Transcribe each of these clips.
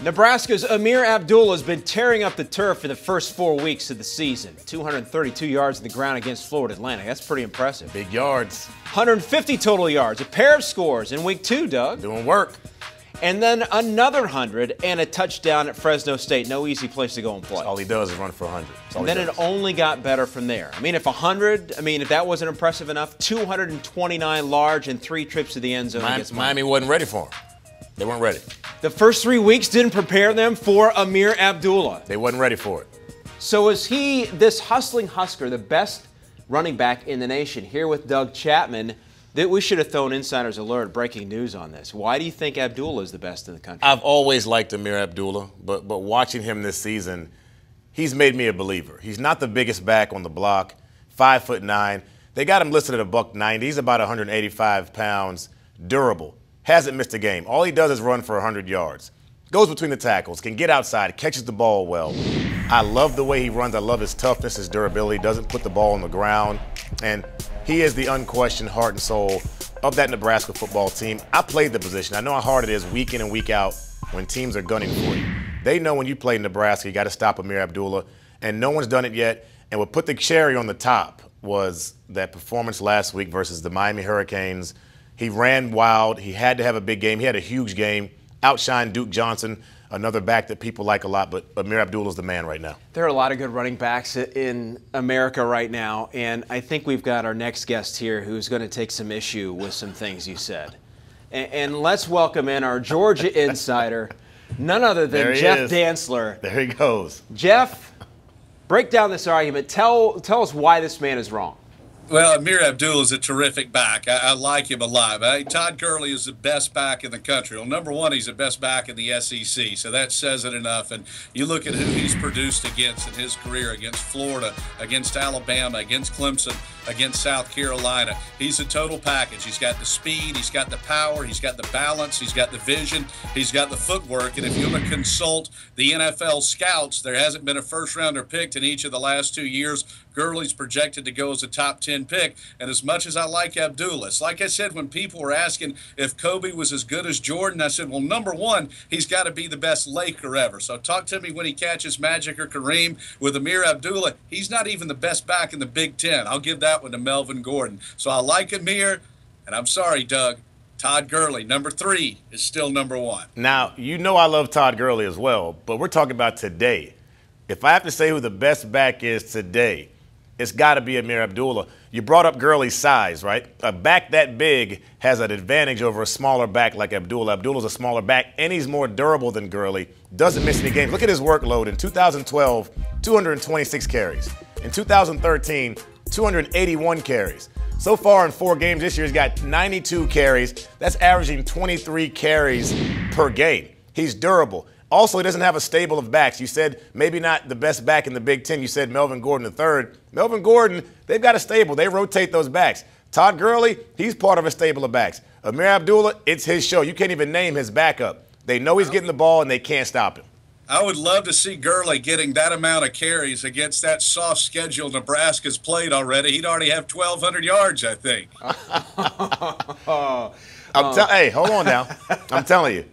Nebraska's Ameer Abdullah has been tearing up the turf for the first 4 weeks of the season. 232 yards in the ground against Florida Atlantic. That's pretty impressive. Big yards. 150 total yards, a pair of scores in week 2, Doug. Doing work. And then another 100 and a touchdown at Fresno State. No easy place to go and play. All he does is run for 100. And then it only got better from there. If 100, if that wasn't impressive enough, 229 large and 3 trips to the end zone against Miami wasn't ready for him. They weren't ready. The first 3 weeks didn't prepare them for Ameer Abdullah. They wasn't ready for it. So is he, this hustling Husker, the best running back in the nation? Here with Doug Chapman, that we should have thrown Insiders Alert, breaking news on this. Why do you think Abdullah is the best in the country? I've always liked Ameer Abdullah, but watching him this season, he's made me a believer. He's not the biggest back on the block, 5'9". They got him listed at $190. He's about 185 pounds, durable. Hasn't missed a game. All he does is run for 100 yards. Goes between the tackles, can get outside, catches the ball well. I love the way he runs. I love his toughness, his durability. Doesn't put the ball on the ground. And he is the unquestioned heart and soul of that Nebraska football team. I played the position. I know how hard it is week in and week out when teams are gunning for you. They know when you play Nebraska, you got to stop Ameer Abdullah, and no one's done it yet. And what put the cherry on the top was that performance last week versus the Miami Hurricanes. He ran wild. He had to have a big game. He had a huge game. Outshined Duke Johnson, another back that people like a lot, but Ameer Abdullah's the man right now. There are a lot of good running backs in America right now, and I think we've got our next guest here who's going to take some issue with some things you said. And let's welcome in our Georgia insider, none other than Jeff Dantzler. There he goes. Jeff, break down this argument. Tell us why this man is wrong. Well, Ameer Abdullah is a terrific back. I like him a lot. Todd Gurley is the best back in the country. Well, number one, he's the best back in the SEC, so that says it enough. And you look at who he's produced against in his career, against Florida, against Alabama, against Clemson, against South Carolina. He's a total package. He's got the speed, he's got the power, he's got the balance, he's got the vision, he's got the footwork. And if you want to consult the NFL scouts, there hasn't been a first-rounder picked in each of the last 2 years. Gurley's projected to go as a top 10 pick. And as much as I like Abdullah, it's like I said when people were asking if Kobe was as good as Jordan, I said, well, number one, he's got to be the best Laker ever. So talk to me when he catches Magic or Kareem. With Ameer Abdullah, he's not even the best back in the Big Ten. I'll give that one to Melvin Gordon. So I like Ameer, and I'm sorry, Doug, Todd Gurley, number 3, is still number 1. Now, you know I love Todd Gurley as well, but we're talking about today. If I have to say who the best back is today, it's got to be Ameer Abdullah. You brought up Gurley's size, right? A back that big has an advantage over a smaller back like Abdullah. Abdullah's a smaller back, and he's more durable than Gurley. Doesn't miss any games. Look at his workload. In 2012, 226 carries. In 2013, 281 carries. So far in 4 games this year, he's got 92 carries. That's averaging 23 carries per game. He's durable. Also, he doesn't have a stable of backs. You said maybe not the best back in the Big Ten. You said Melvin Gordon III. Melvin Gordon, they've got a stable. They rotate those backs. Todd Gurley, he's part of a stable of backs. Ameer Abdullah, it's his show. You can't even name his backup. They know he's getting the ball, and they can't stop him. I would love to see Gurley getting that amount of carries against that soft schedule Nebraska's played already. He'd already have 1,200 yards, I think. Hey, hold on now. I'm telling you.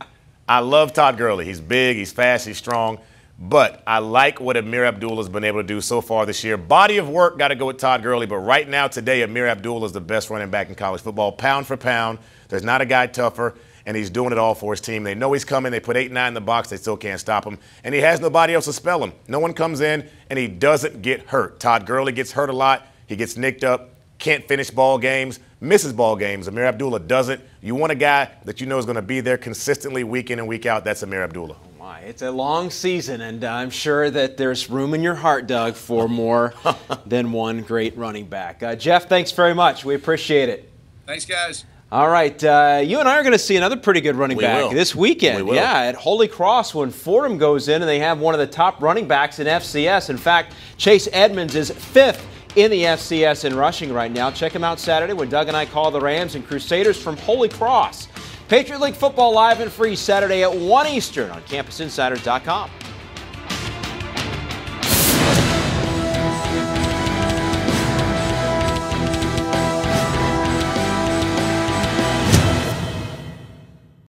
I love Todd Gurley. He's big, he's fast, he's strong. But I like what Ameer Abdullah's been able to do so far this year. Body of work, got to go with Todd Gurley. But right now, today, Ameer Abdullah is the best running back in college football, pound for pound. There's not a guy tougher, and he's doing it all for his team. They know he's coming. They put 8-9 in the box. They still can't stop him. And he has nobody else to spell him. No one comes in, and he doesn't get hurt. Todd Gurley gets hurt a lot. He gets nicked up. Can't finish ball games, misses ball games. Ameer Abdullah doesn't. You want a guy that you know is going to be there consistently week in and week out. That's Ameer Abdullah. Oh my, it's a long season, and I'm sure that there's room in your heart, Doug, for more than one great running back. Jeff, thanks very much. We appreciate it. Thanks, guys. All right, you and I are going to see another pretty good running back this weekend. Yeah, at Holy Cross when Fordham goes in and they have one of the top running backs in FCS. In fact, Chase Edmonds is 5th in the FCS in rushing right now. Check him out Saturday when Doug and I call the Rams and Crusaders from Holy Cross. Patriot League football live and free Saturday at 1 Eastern on CampusInsiders.com.